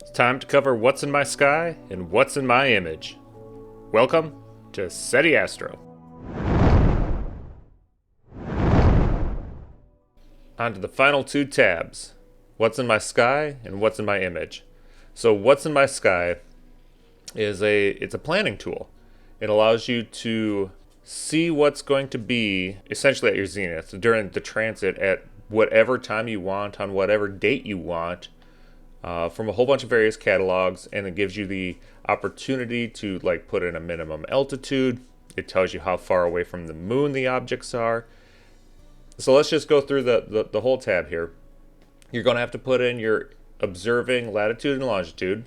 It's time to cover what's in my sky and what's in my image. Welcome to Seti Astro. On to the final two tabs. What's in my sky and what's in my image. So what's in my sky is it's a planning tool. It allows you to see what's going to be essentially at your zenith during the transit at whatever time you want on whatever date you want. From a whole bunch of various catalogs, and it gives you the opportunity to put in a minimum altitude. It tells you how far away from the moon the objects are. So let's just go through the whole tab here. You're going to have to put in your observing latitude and longitude,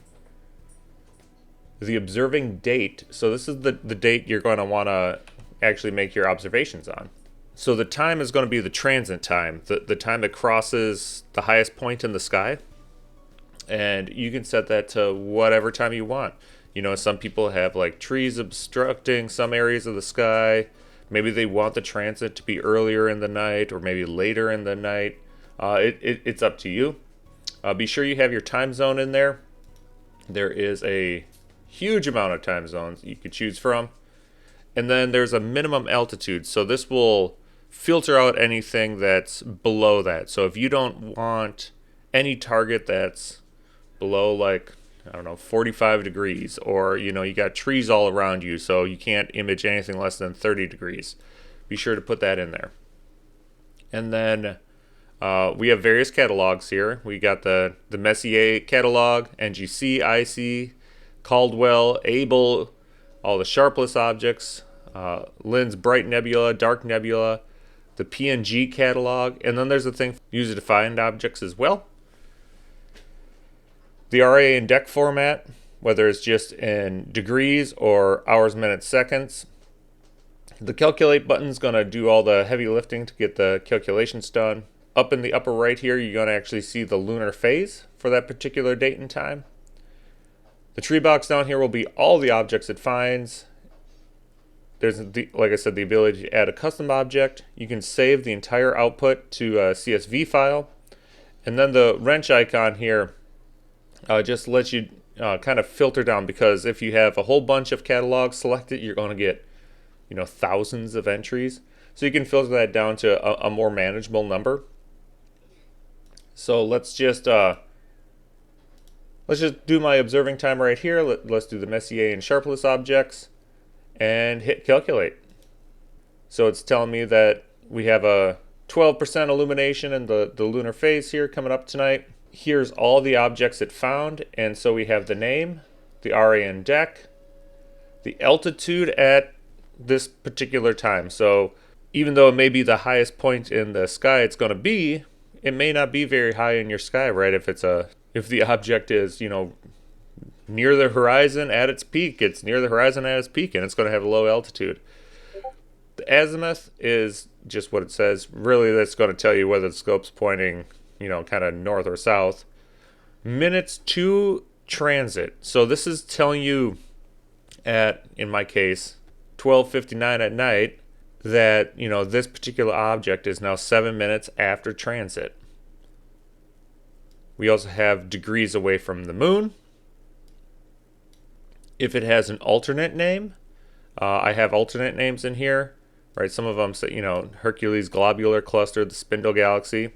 the observing date. So this is the date you're going to want to actually make your observations on. So the time is going to be the transient time, the time it crosses the highest point in the sky. And you can set that to whatever time you want. You know, some people have trees obstructing some areas of the sky. Maybe they want the transit to be earlier in the night or maybe later in the night. It's up to you. Be sure you have your time zone in there. There is a huge amount of time zones you could choose from. And then there's a minimum altitude. So this will filter out anything that's below that. So if you don't want any target that's below 45 degrees, or you got trees all around you, so you can't image anything less than 30 degrees, be sure to put that in there. And then we have various catalogs here. We got the Messier catalog, NGC, IC, Caldwell, Able, all the sharpless objects, Lynn's Bright Nebula, Dark Nebula, the PNG catalog, and then there's a thing for user-defined objects as well. The RA and DEC format, whether it's just in degrees or hours, minutes, seconds. The calculate button is going to do all the heavy lifting to get the calculations done. Up in the upper right here, you're going to actually see the lunar phase for that particular date and time. The tree box down here will be all the objects it finds. There's, like I said, the ability to add a custom object. You can save the entire output to a CSV file. And then the wrench icon here just lets you kind of filter down, because if you have a whole bunch of catalogs selected, you're going to get thousands of entries. So you can filter that down to a more manageable number. So let's just do my observing time right here. Let's do the Messier and sharpless objects and hit calculate. So it's telling me that we have a 12% illumination in the lunar phase here coming up tonight. Here's all the objects it found, and so we have the name, the RA and DEC, the altitude at this particular time. So even though it may be the highest point in the sky it's going to be, it may not be very high in your sky, right? If the object is, near the horizon at its peak, it's near the horizon at its peak, and it's going to have a low altitude. The azimuth is just what it says. Really, that's going to tell you whether the scope's pointing kind of north or south. Minutes to transit. So this is telling you at, in my case, 12:59 at night that, this particular object is now 7 minutes after transit. We also have degrees away from the moon. If it has an alternate name, I have alternate names in here, right? Some of them say, Hercules Globular Cluster, the Spindle Galaxy.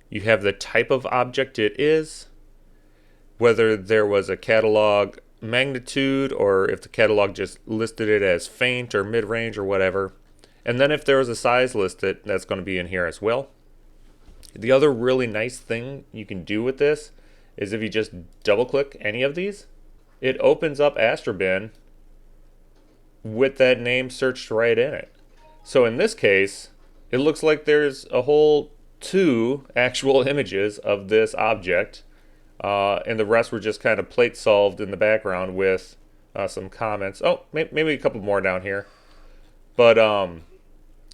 You have the type of object it is, whether there was a catalog magnitude or if the catalog just listed it as faint or mid-range or whatever. And then if there was a size listed, that's going to be in here as well. The other really nice thing you can do with this is if you just double-click any of these, it opens up Astrobin with that name searched right in it. So in this case, it looks like there's a whole 2 actual images of this object, and the rest were just kind of plate solved in the background with some comments. Oh, maybe a couple more down here. But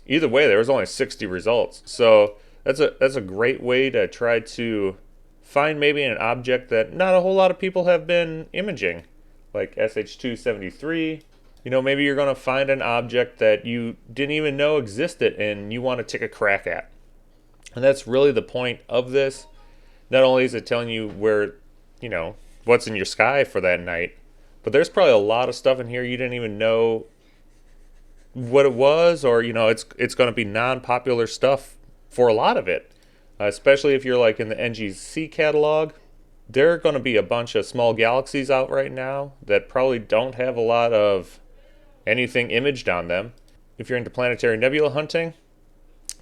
either way, there was only 60 results. So that's a great way to try to find maybe an object that not a whole lot of people have been imaging, like SH273. Maybe you're going to find an object that you didn't even know existed and you want to take a crack at. And that's really the point of this. Not only is it telling you where what's in your sky for that night. But there's probably a lot of stuff in here you didn't even know what it was, or it's going to be non-popular stuff for a lot of it, especially if you're like in the NGC catalog. There are going to be a bunch of small galaxies out right now that probably don't have a lot of anything imaged on them. If you're into planetary nebula hunting,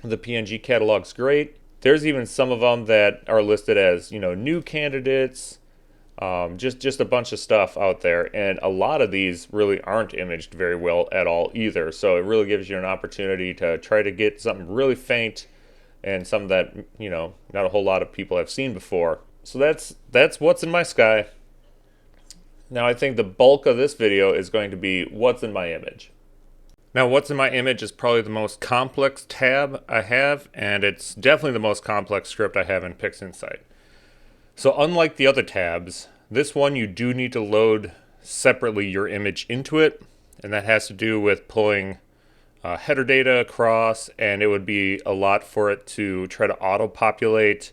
the PNG catalog's great. There's even some of them that are listed as new candidates. Just a bunch of stuff out there, and a lot of these really aren't imaged very well at all either. So it really gives you an opportunity to try to get something really faint and something that not a whole lot of people have seen before. So that's what's in my sky. Now I think the bulk of this video is going to be what's in my image. Now what's in my image is probably the most complex tab I have, and it's definitely the most complex script I have in PixInsight. So unlike the other tabs, this one you do need to load separately your image into it, and that has to do with pulling header data across, and it would be a lot for it to try to auto-populate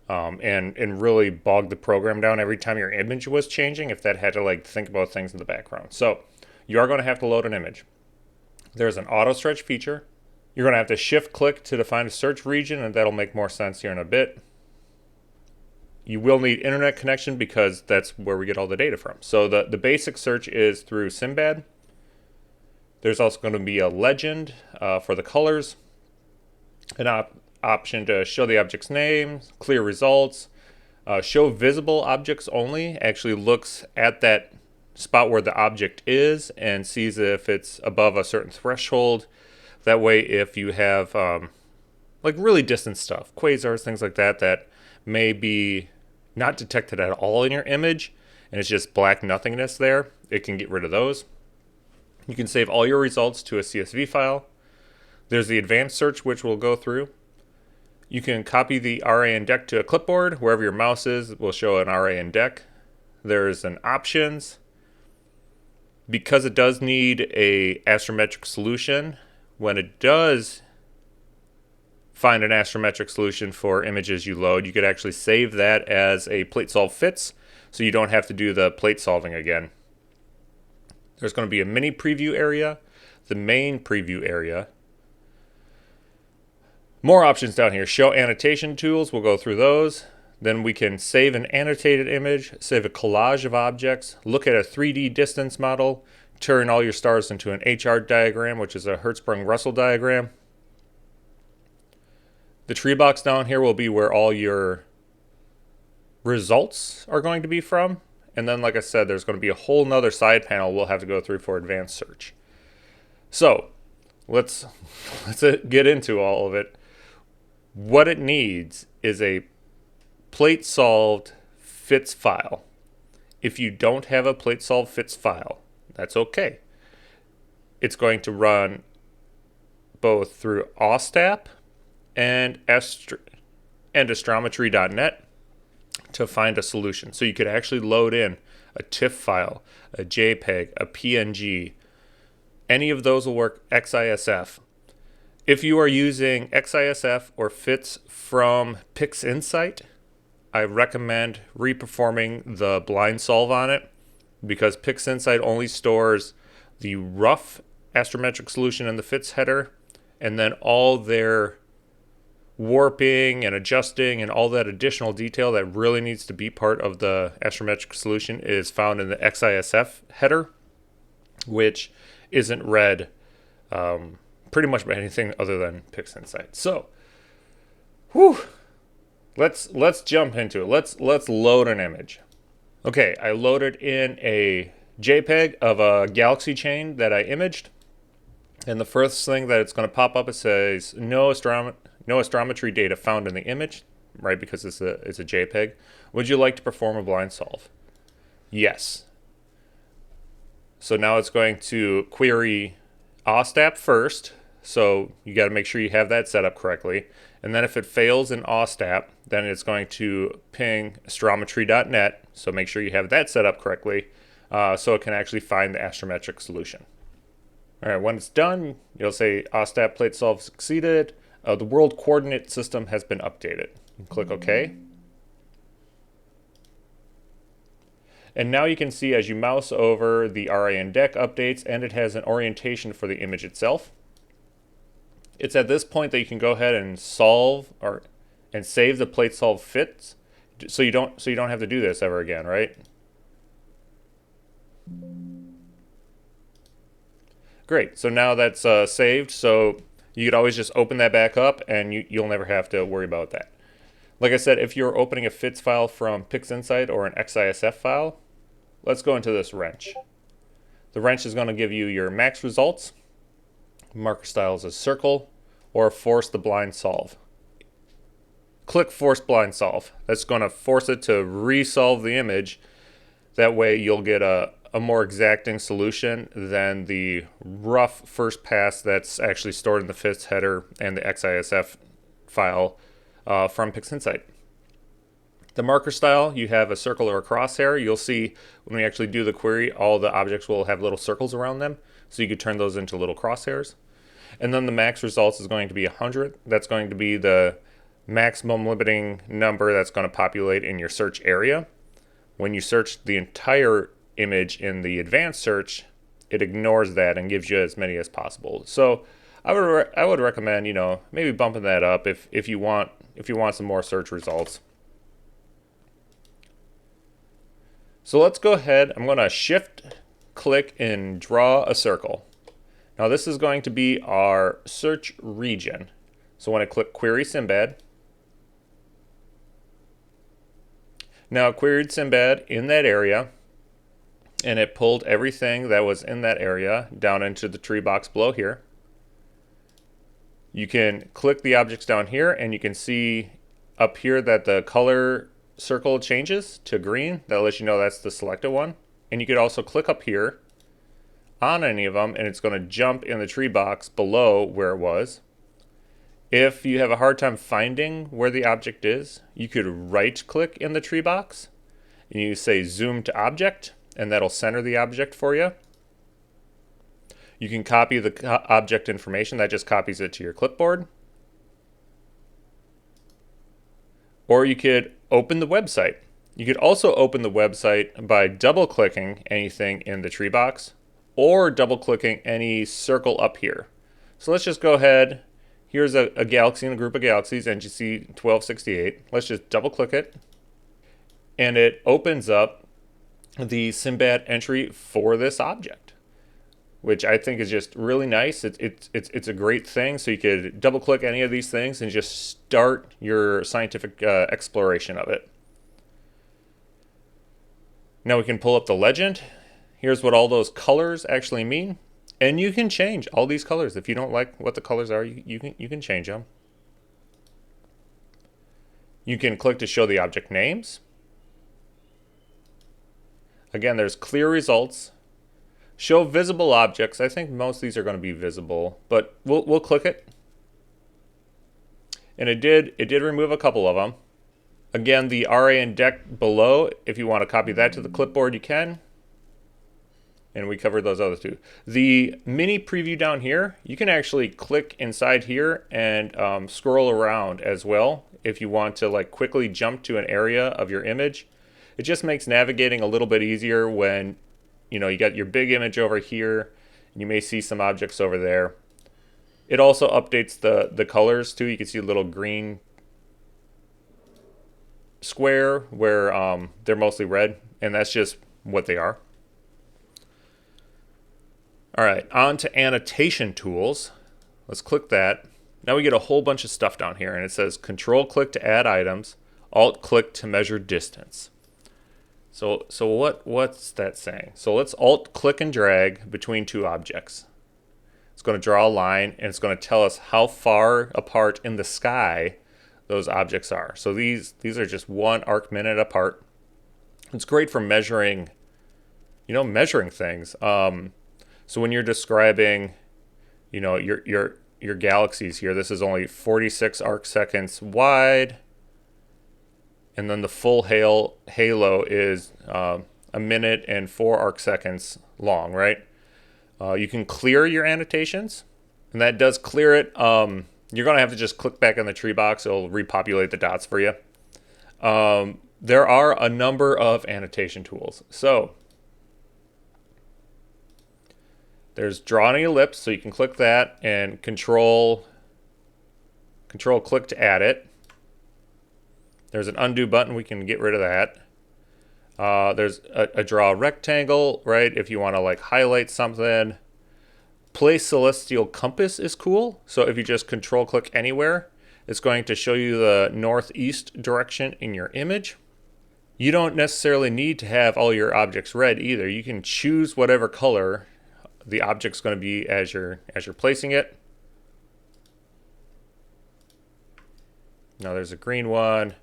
and really bog the program down every time your image was changing, if that had to think about things in the background. So you are going to have to load an image. There's an auto stretch feature. You're going to have to shift click to define a search region, and that'll make more sense here in a bit. You will need internet connection because that's where we get all the data from. So the basic search is through Simbad. There's also going to be a legend for the colors, an option to show the object's name, clear results, show visible objects only. Actually looks at that spot where the object is and sees if it's above a certain threshold. That way, if you have really distant stuff, quasars, things like that, that may be not detected at all in your image, and it's just black nothingness there, it can get rid of those. You can save all your results to a CSV file. There's the advanced search, which we'll go through. You can copy the RA index to a clipboard. Wherever your mouse is, it will show an RA index. There's an options. Because it does need a astrometric solution, when it does find an astrometric solution for images you load, you could actually save that as a plate solve fits, so you don't have to do the plate solving again. There's going to be a mini preview area, the main preview area. More options down here. Show annotation tools, we'll go through those. Then we can save an annotated image, save a collage of objects, look at a 3D distance model, turn all your stars into an HR diagram, which is a Hertzsprung-Russell diagram. The tree box down here will be where all your results are going to be from. And then, like I said, there's going to be a whole nother side panel we'll have to go through for advanced search. So let's get into all of it. What it needs is a plate solved fits file. If you don't have a plate solved fits file, that's okay. It's going to run both through OSTAP and astrometry.net to find a solution. So you could actually load in a TIFF file, a JPEG, a PNG. Any of those will work. XISF. If you are using XISF or fits from PixInsight, I recommend reperforming the blind solve on it, because PixInsight only stores the rough astrometric solution in the fits header, and then all their warping and adjusting and all that additional detail that really needs to be part of the astrometric solution is found in the XISF header, which isn't read pretty much by anything other than PixInsight. So, let's jump into it. Let's load an image. Okay, I loaded in a JPEG of a galaxy chain that I imaged, and the first thing that it's going to pop up, it says no astrometry data found in the image, right? Because it's a JPEG. Would you like to perform a blind solve? Yes. So now it's going to query OSTAP first. So you got to make sure you have that set up correctly. And then if it fails in OSTAP, then it's going to ping astrometry.net. So make sure you have that set up correctly so it can actually find the astrometric solution. All right, when it's done, you'll say OSTAP plate solve succeeded. The world coordinate system has been updated. Click OK. And now you can see as you mouse over, the RA index updates, and it has an orientation for the image itself. It's at this point that you can go ahead and save the plate solve fits, so you don't have to do this ever again, right? Great. So now that's saved. So you could always just open that back up, and you'll never have to worry about that. Like I said, if you're opening a fits file from PixInsight or an XISF file, let's go into this wrench. The wrench is going to give you your max results, marker styles as circle, or force the blind solve. Click force blind solve. That's going to force it to resolve the image. That way you'll get a more exacting solution than the rough first pass that's actually stored in the fits header and the XISF file from PixInsight. The marker style, you have a circle or a crosshair. You'll see when we actually do the query, all the objects will have little circles around them, so you could turn those into little crosshairs. And then the max results is going to be 100. That's going to be the maximum limiting number that's going to populate in your search area. When you search the entire image in the advanced search, it ignores that and gives you as many as possible. So I would recommend, maybe bumping that up if you want some more search results. So let's go ahead. I'm going to shift click and draw a circle. Now this is going to be our search region. So when I click query Simbad, now it queried Simbad in that area, and it pulled everything that was in that area down into the tree box below here. You can click the objects down here, and you can see up here that the color circle changes to green. That lets you know that's the selected one. And you could also click up here on any of them, and it's going to jump in the tree box below where it was. If you have a hard time finding where the object is, you could right click in the tree box and you say zoom to object, and that'll center the object for you. You can copy the object information. That just copies it to your clipboard. Or you could open the website. You could also open the website by double clicking anything in the tree box or double clicking any circle up here. So let's just go ahead. Here's a galaxy in a group of galaxies, NGC 1268. Let's just double click it, and it opens up the Simbad entry for this object, which I think is just really nice. It's a great thing. So you could double click any of these things and just start your scientific exploration of it. Now we can pull up the legend. Here's what all those colors actually mean. And you can change all these colors. If you don't like what the colors are, you can change them. You can click to show the object names. Again, there's clear results. Show visible objects. I think most of these are going to be visible, but we'll click it. And it did remove a couple of them. Again, the RA index below, if you want to copy that to the clipboard, you can. And we covered those other two. The mini preview down here, you can actually click inside here and scroll around as well if you want to quickly jump to an area of your image. It just makes navigating a little bit easier when you got your big image over here and you may see some objects over there. It also updates the colors too. You can see a little green square where they're mostly red, and that's just what they are. All right, on to Annotation Tools. Let's click that. Now we get a whole bunch of stuff down here, and it says Control click to add items, Alt click to measure distance. So what's that saying? So let's Alt click and drag between two objects. It's going to draw a line, and it's going to tell us how far apart in the sky those objects are. So these are just 1 arc minute apart. It's great for measuring things. So when you're describing, your galaxies here, this is only 46 arc seconds wide, and then the full halo is 1 minute and 4 arc seconds long, right? You can clear your annotations, and that does clear it. You're going to have to just click back on the tree box. It'll repopulate the dots for you. there are a number of annotation tools. So there's draw an ellipse, so you can click that and control click to add it. There's an undo button, we can get rid of that. There's a draw rectangle, right? If you want to like highlight something. Place celestial compass is cool. So if you just control click anywhere, it's going to show you the northeast direction in your image. You don't necessarily need to have all your objects red either. You can choose whatever color the object's going to be as you're placing it. Now there's a green one,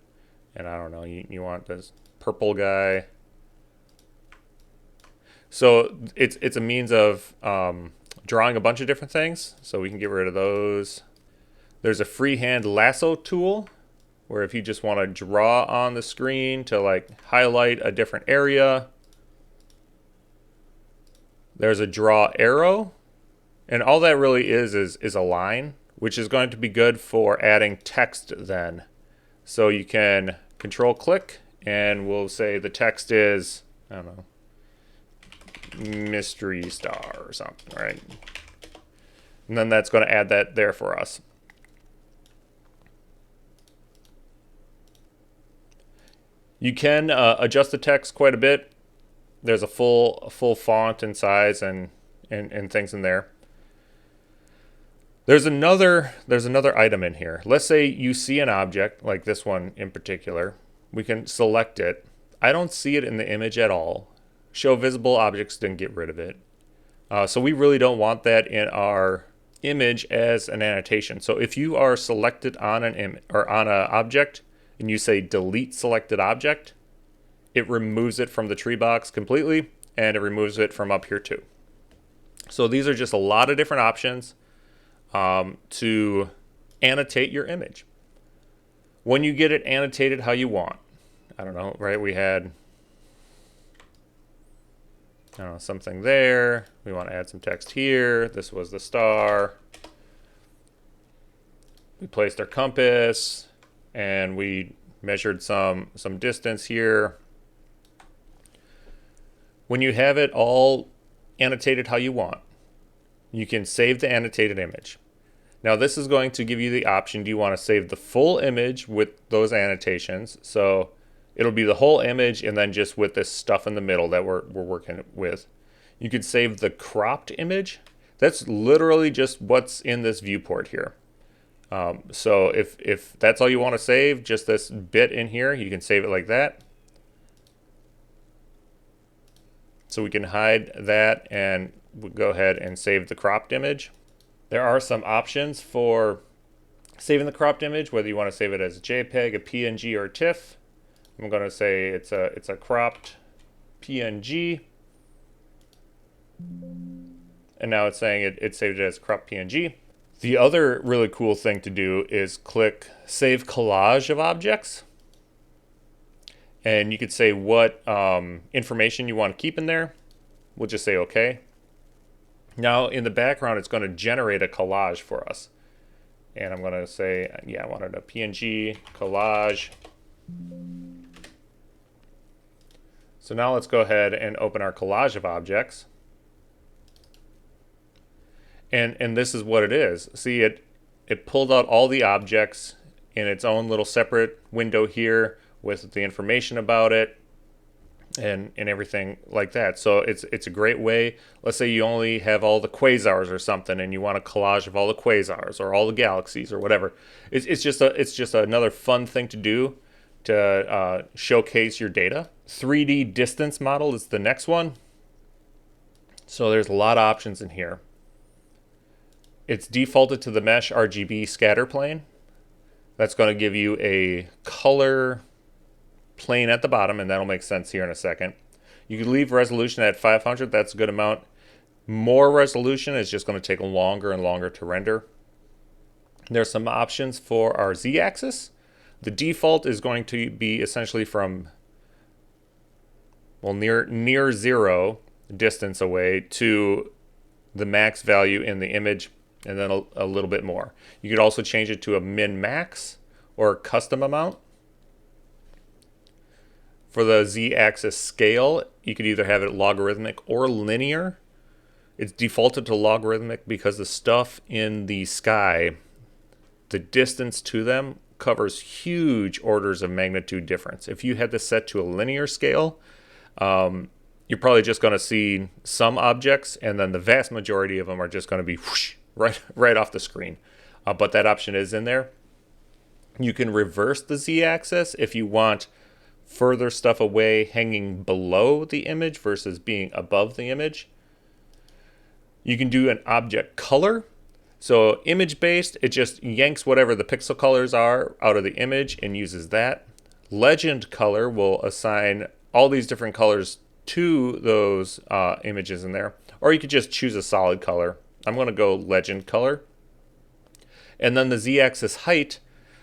and I don't know, you want this purple guy. So it's a means of drawing a bunch of different things, so we can get rid of those. There's a freehand lasso tool, where if you just want to draw on the screen to like highlight a different area. There's a draw arrow, and all that really is a line, which is going to be good for adding text then. So you can control click, and we'll say the text is, I don't know, mystery star or something, right? And then that's going to add that there for us. You can adjust the text quite a bit. There's a full font and size and things in there. There's another item in here. Let's say you see an object like this one in particular. We can select it. I don't see it in the image at all. Show visible objects, then get rid of it. So we really don't want that in our image as an annotation. So if you are selected on an image or on an object and you say delete selected object, it removes it from the tree box completely, and it removes it from up here too. So these are just a lot of different options to annotate your image. When you get it annotated how you want, I don't know, right? We had, I don't know, something there. We want to add some text here. This was the star. We placed our compass, and we measured some distance here. When you have it all annotated how you want, you can save the annotated image. Now this is going to give you the option, do you want to save the full image with those annotations? So it'll be the whole image and then just with this stuff in the middle that we're working with. You could save the cropped image. That's literally just what's in this viewport here. So if that's all you want to save, just this bit in here, you can save it like that. So we can hide that and we'll go ahead and save the cropped image. There are some options for saving the cropped image, whether you want to save it as a JPEG, a PNG, or a TIFF. I'm going to say it's a cropped PNG. And now it's saying it saved it as cropped PNG. The other really cool thing to do is click Save Collage of Objects. And you could say what information you want to keep in there. We'll just say OK. Now in the background, it's going to generate a collage for us. And I'm going to say, yeah, I wanted a PNG collage. So now let's go ahead and open our collage of objects. And this is what it is. See, it pulled out all the objects in its own little separate window here with the information about it and everything like that. So it's a great way. Let's say you only have all the quasars or something and you want a collage of all the quasars or all the galaxies or whatever. It's just another fun thing to do to showcase your data. 3D distance model is the next one. So there's a lot of options in here. It's defaulted to the mesh RGB scatter plane. That's going to give you a color plane at the bottom, and that'll make sense here in a second. You can leave resolution at 500. That's a good amount. More resolution is just going to take longer and longer to render. There's some options for our z-axis. The default is going to be essentially from, well, near zero distance away to the max value in the image, and then a little bit more. You could also change it to a min-max or custom amount. For the z-axis scale, you could either have it logarithmic or linear. It's defaulted to logarithmic because the stuff in the sky, the distance to them covers huge orders of magnitude difference. If you had this set to a linear scale, you're probably just going to see some objects, and then the vast majority of them are just going to be whoosh, right off the screen. But that option is in there. You can reverse the z-axis if you want further stuff away hanging below the image versus being above the image. You can do an object color. So image-based, it just yanks whatever the pixel colors are out of the image and uses that. Legend color will assign all these different colors to those images in there. Or you could just choose a solid color. I'm going to go legend color. And then the z-axis height.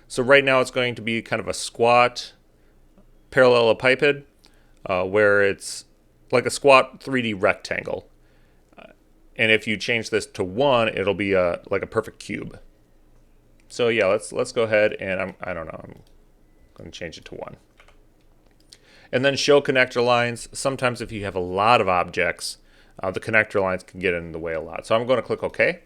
So right now it's going to be kind of a squat parallelepiped, where it's like a squat 3D rectangle. And if you change this to 1, it'll be like a perfect cube. So yeah, let's go ahead and I'm going to change it to 1. And then show connector lines. Sometimes if you have a lot of objects, the connector lines can get in the way a lot. So I'm going to click OK.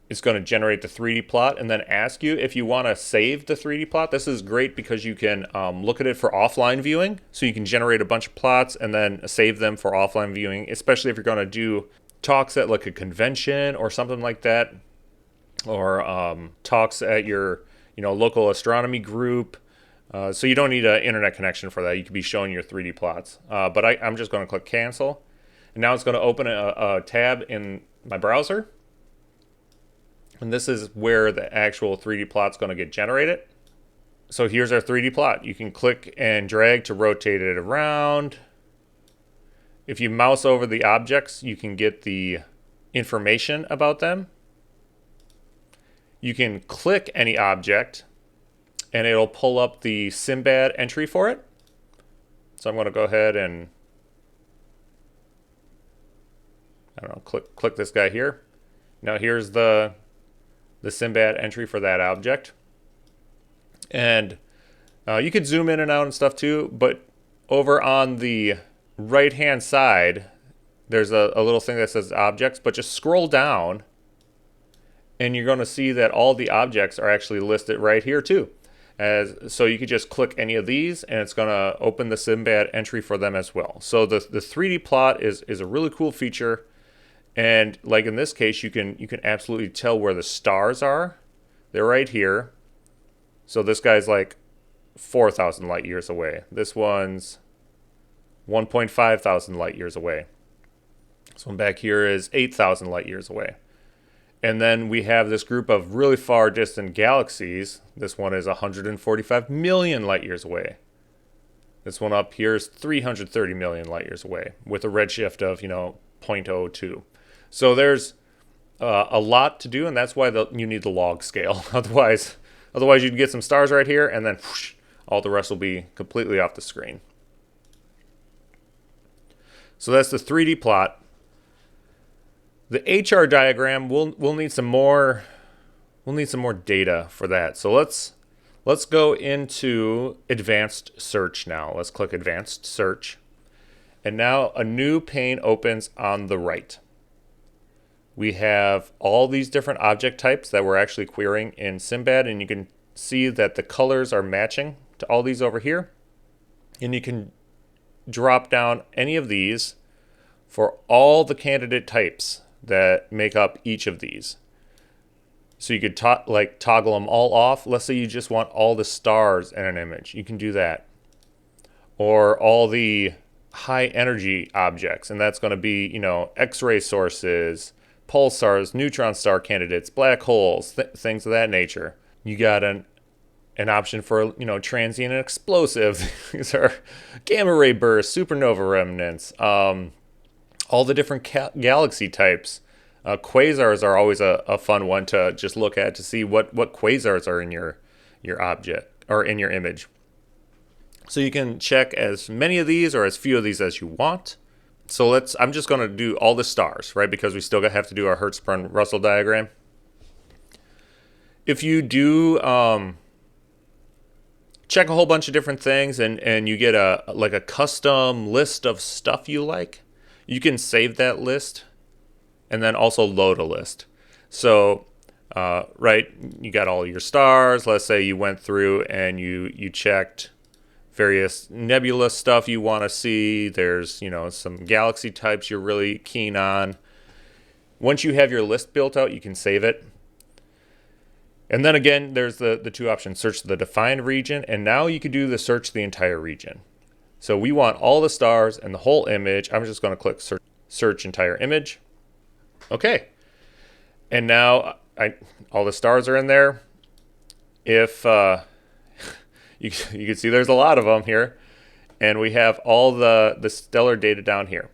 It's going to generate the 3D plot and then ask you if you want to save the 3D plot. This is great because you can look at it for offline viewing. So you can generate a bunch of plots and then save them for offline viewing, especially if you're going to do talks at like a convention or something like that, or talks at your local astronomy group. So you don't need an internet connection for that. You could be showing your 3D plots. But I'm just going to click cancel. And now it's going to open a tab in my browser. And this is where the actual 3D plot's going to get generated. So here's our 3D plot. You can click and drag to rotate it around. If you mouse over the objects, you can get the information about them. You can click any object, and it'll pull up the Simbad entry for it. So I'm going to go ahead and click this guy here. Now here's the Simbad entry for that object. And you could zoom in and out and stuff too, but over on the right hand side, there's a little thing that says objects, but just scroll down and you're going to see that all the objects are actually listed right here too. So you could just click any of these and it's going to open the Simbad entry for them as well. So the 3D plot is a really cool feature. And like in this case, you can absolutely tell where the stars are. They're right here. So this guy's like 4,000 light years away. This one's 1.5 thousand light years away. This one back here is 8,000 light years away. And then we have this group of really far distant galaxies. This one is 145 million light years away. This one up here is 330 million light years away with a redshift of 0.02. So there's a lot to do, and that's why you need the log scale. Otherwise you'd get some stars right here, and then whoosh, all the rest will be completely off the screen. So that's the 3D plot. The HR diagram, we'll need some more data for that. So let's go into advanced search now. Let's click advanced search. And now a new pane opens on the right. We have all these different object types that we're actually querying in Simbad, and you can see that the colors are matching to all these over here. And you can drop down any of these for all the candidate types that make up each of these. So you could toggle them all off. Let's say you just want all the stars in an image. You can do that. Or all the high energy objects, and that's going to be, X-ray sources, pulsars, neutron star candidates, black holes, things of that nature. You got an option for, transient and explosive. These are gamma ray bursts, supernova remnants, all the different galaxy types. Quasars are always a fun one to just look at to see what quasars are in your object or in your image. So you can check as many of these or as few of these as you want. So I'm just going to do all the stars, right? Because we still have to do our Hertzsprung-Russell diagram. If you do check a whole bunch of different things and you get a custom list of stuff you like, you can save that list and then also load a list. So, right, you got all your stars. Let's say you went through and you checked various nebula stuff you want to see. There's, some galaxy types you're really keen on. Once you have your list built out, you can save it. And then again, there's the two options, search the defined region, and now you could do the search the entire region. So we want all the stars and the whole image. I'm just going to click search entire image. Okay. And now all the stars are in there. If you can see there's a lot of them here. And we have all the stellar data down here.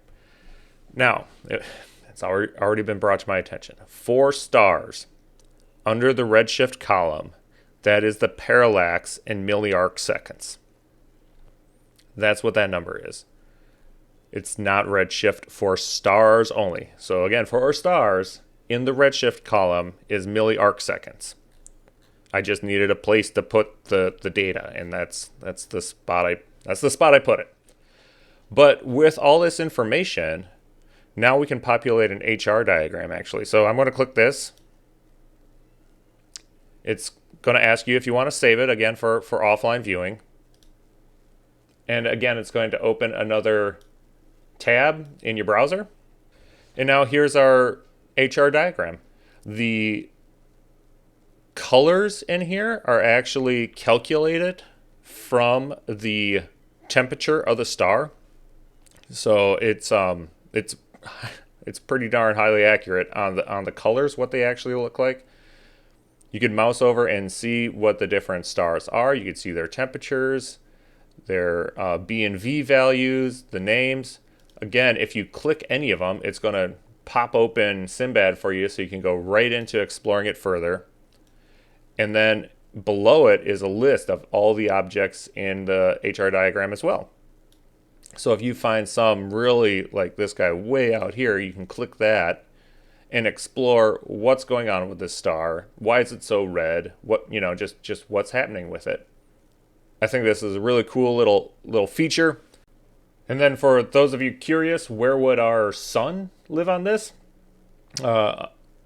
Now, it's already been brought to my attention. 4 stars under the redshift column. That is the parallax in milliarc seconds. That's what that number is. It's not redshift for stars only. So again, for our stars, in the redshift column is milliarc seconds. I just needed a place to put the data, and that's the spot I put it. But with all this information, now we can populate an HR diagram actually. So I'm going to click this. It's going to ask you if you want to save it, again, for offline viewing. And again, it's going to open another tab in your browser. And now here's our HR diagram. The colors in here are actually calculated from the temperature of the star. So it's pretty darn highly accurate on the colors, what they actually look like. You can mouse over and see what the different stars are. You can see their temperatures, their B and V values, the names. Again, if you click any of them, it's going to pop open Sinbad for you so you can go right into exploring it further. And then below it is a list of all the objects in the HR diagram as well. So if you find some really, like this guy way out here, you can click that and explore what's going on with this star. Why is it so red? What, just what's happening with it. I think this is a really cool little feature. And then for those of you curious, where would our sun live on this?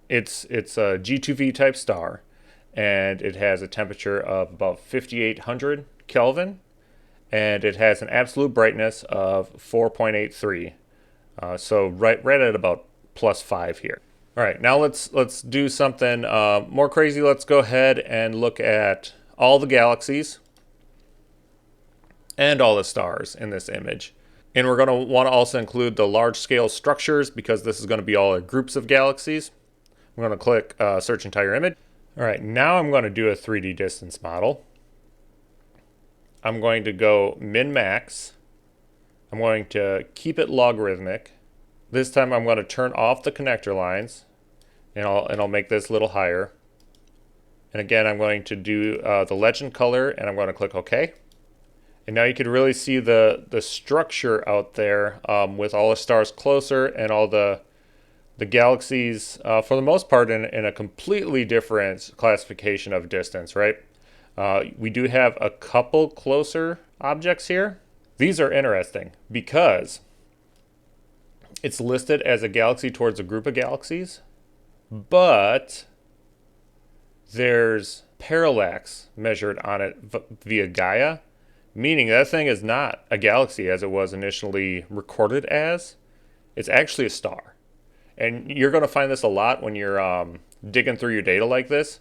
It's a G2V type star, and it has a temperature of about 5,800 Kelvin, and it has an absolute brightness of 4.83. So right at about +5 here. All right, now let's do something more crazy. Let's go ahead and look at all the galaxies and all the stars in this image. And we're going to want to also include the large-scale structures because this is going to be all groups of galaxies. I'm going to click Search Entire Image. All right, now I'm going to do a 3D distance model. I'm going to go min-max. I'm going to keep it logarithmic. This time I'm going to turn off the connector lines, and I'll make this a little higher. And again, I'm going to do the legend color, and I'm going to click OK. And now you can really see the structure out there with all the stars closer and all the galaxies, for the most part, in a completely different classification of distance, right? We do have a couple closer objects here. These are interesting because it's listed as a galaxy towards a group of galaxies, but there's parallax measured on it via Gaia, meaning that thing is not a galaxy as it was initially recorded as. It's actually a star. And you're going to find this a lot when you're digging through your data like this,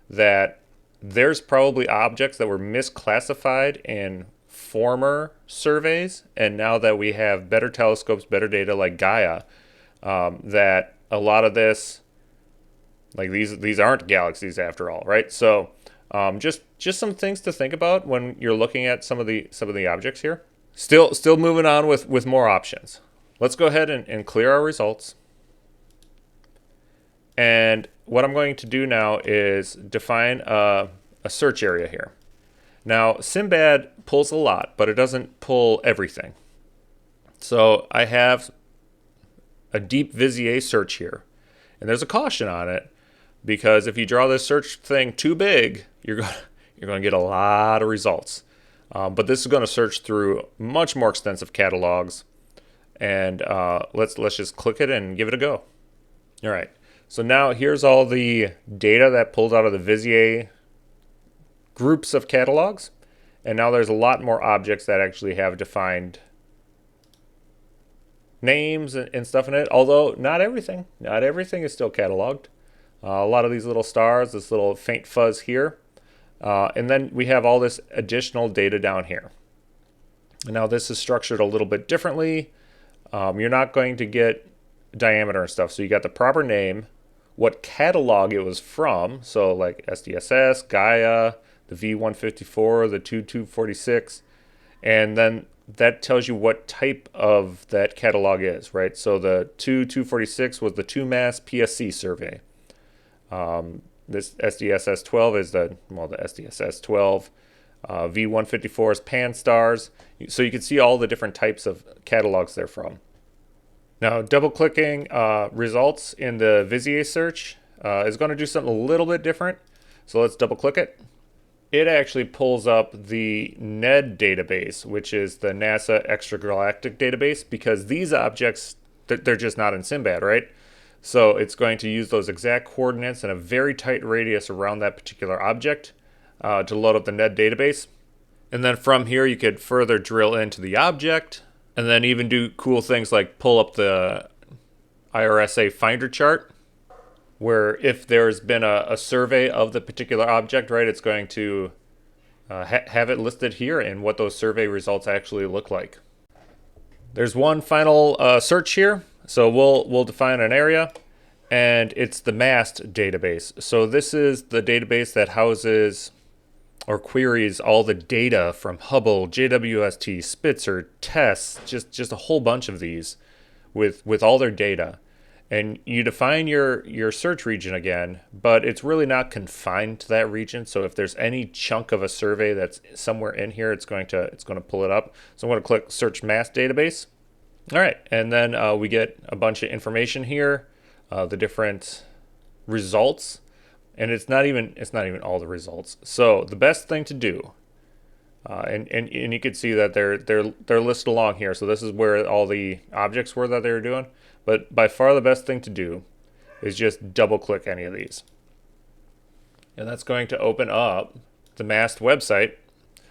that there's probably objects that were misclassified in former surveys, and now that we have better telescopes, better data like Gaia, that a lot of this, like these aren't galaxies after all, right? So just some things to think about when you're looking at some of the objects here. Still moving on with more options. Let's go ahead and clear our results. And what I'm going to do now is define a search area here. Now, Sinbad pulls a lot, but it doesn't pull everything. So I have a deep Vizier search here. And there's a caution on it, because if you draw this search thing too big, you're going to get a lot of results. But this is going to search through much more extensive catalogs. And let's just click it and give it a go. All right. So now here's all the data that pulled out of the Vizier groups of catalogs. And now there's a lot more objects that actually have defined names and stuff in it. Although not everything is still cataloged. A lot of these little stars, this little faint fuzz here. And then we have all this additional data down here. Now this is structured a little bit differently. You're not going to get diameter and stuff. So you got the proper name, what catalog it was from. So like SDSS, Gaia, the V154, the 2246. And then that tells you what type of that catalog is, right? So the 2246 was the 2-mass PSC survey. This SDSS 12 is the SDSS 12. V154 is pan stars. So you can see all the different types of catalogs they're from. Now, double-clicking results in the Vizier search is going to do something a little bit different. So let's double-click it. It actually pulls up the NED database, which is the NASA Extragalactic Database, because these objects, they're just not in Sinbad, right? So it's going to use those exact coordinates in a very tight radius around that particular object to load up the NED database. And then from here, you could further drill into the object and then even do cool things like pull up the IRSA finder chart, where if there's been a survey of the particular object, right, it's going to have it listed here and what those survey results actually look like. There's one final search here. So we'll define an area, and it's the Mast Database. So this is the database that houses or queries all the data from Hubble, JWST, Spitzer, TESS, just a whole bunch of these with all their data. And you define your search region again, but it's really not confined to that region. So if there's any chunk of a survey that's somewhere in here, it's going to pull it up. So I'm going to click Search Mast Database. All right, and then we get a bunch of information here, the different results, and it's not even all the results. So the best thing to do, and you can see that they're listed along here. So this is where all the objects were that they were doing. But by far the best thing to do is just double-click any of these, and that's going to open up the MAST website,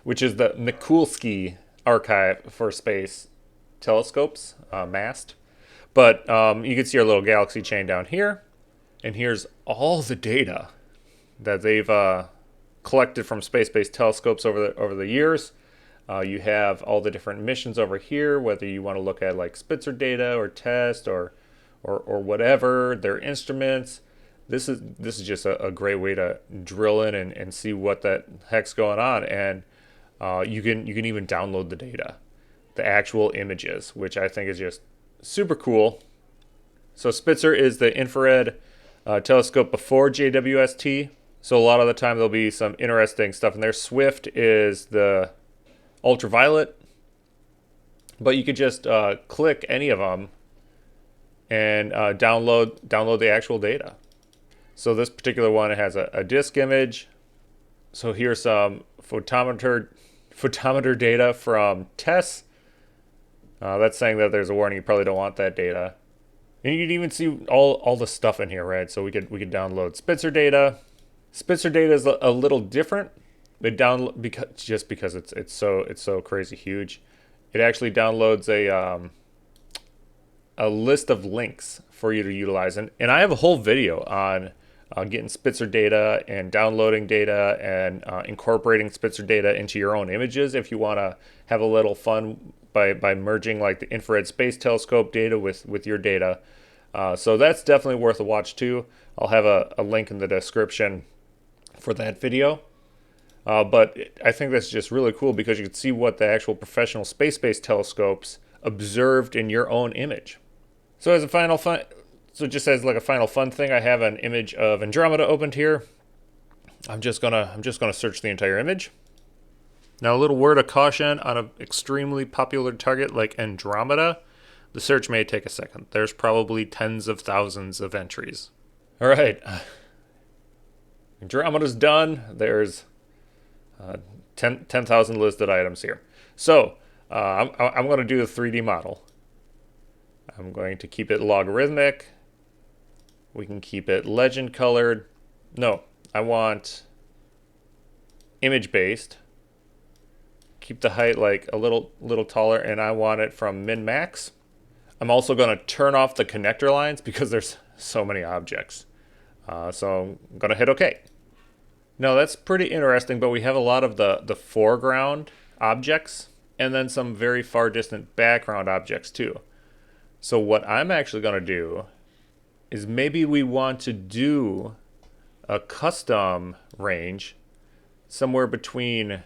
which is the Mikulski Archive for Space Telescopes, MAST. But you can see our little galaxy chain down here, and here's all the data that they've collected from space-based telescopes over the years. You have all the different missions over here, whether you want to look at like Spitzer data or TESS or whatever, their instruments. This is just a great way to drill in and see what the heck's going on, and you can even download the data, the actual images, which I think is just super cool. So Spitzer is the infrared telescope before JWST. So a lot of the time there'll be some interesting stuff in there. Swift is the ultraviolet, but you could just click any of them and download the actual data. So this particular one, it has a disk image. So here's some photometer data from TESS. That's saying that there's a warning. You probably don't want that data. And you can even see all the stuff in here, right? So we could download Spitzer data. Spitzer data is a little different. They download because it's so crazy huge. It actually downloads a list of links for you to utilize, and I have a whole video on getting Spitzer data and downloading data and incorporating Spitzer data into your own images if you want to have a little fun by merging like the infrared space telescope data with your data. So that's definitely worth a watch too. I'll have a link in the description for that video. But I think that's just really cool because you can see what the actual professional space-based telescopes observed in your own image. So as a final fun, just as like a final fun thing, I have an image of Andromeda opened here. I'm just gonna search the entire image. Now, a little word of caution on an extremely popular target like Andromeda. The search may take a second. There's probably tens of thousands of entries. All right, Andromeda's done. There's 10,000 listed items here. So I'm going to do the 3D model. I'm going to keep it logarithmic. We can keep it legend colored. No, I want image based. Keep the height like a little taller, and I want it from min max. I'm also going to turn off the connector lines because there's so many objects. So I'm going to hit OK. Now that's pretty interesting, but we have a lot of the foreground objects and then some very far distant background objects too. So what I'm actually going to do is maybe we want to do a custom range somewhere between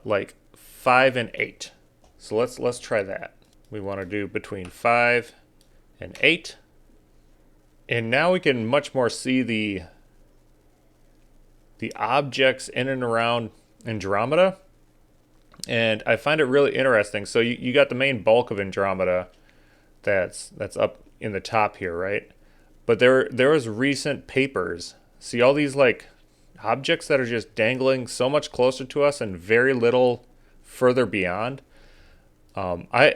like 5 and 8. So let's try that. We want to do between 5 and 8. And now we can much more see the objects in and around Andromeda. And I find it really interesting. So you got the main bulk of Andromeda that's up in the top here, right? But there was recent papers. See all these like objects that are just dangling so much closer to us and very little further beyond. I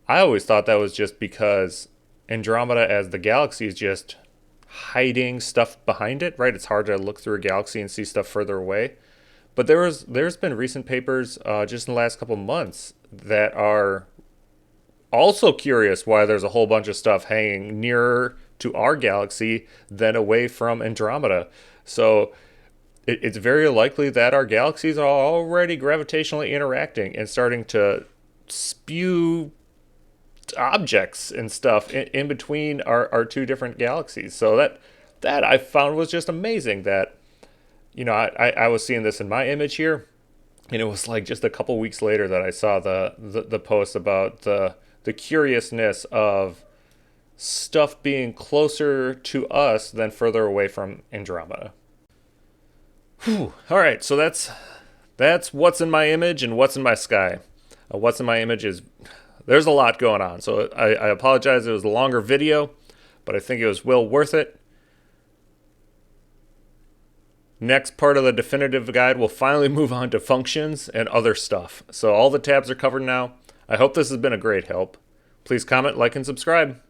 always thought that was just because Andromeda as the galaxy is just hiding stuff behind it, right? It's hard to look through a galaxy and see stuff further away. But there's been recent papers just in the last couple months that are also curious why there's a whole bunch of stuff hanging nearer to our galaxy than away from Andromeda. So it's very likely that our galaxies are already gravitationally interacting and starting to spew objects and stuff in between our two different galaxies. So that I found was just amazing. That, you know, I was seeing this in my image here, and it was like just a couple weeks later that I saw the post about the curiousness of stuff being closer to us than further away from Andromeda. Whew. All right, so that's what's in my image and what's in my sky. What's in my image is, there's a lot going on. So I apologize, it was a longer video, but I think it was well worth it. Next part of the definitive guide, we'll finally move on to functions and other stuff. So all the tabs are covered now. I hope this has been a great help. Please comment, like, and subscribe.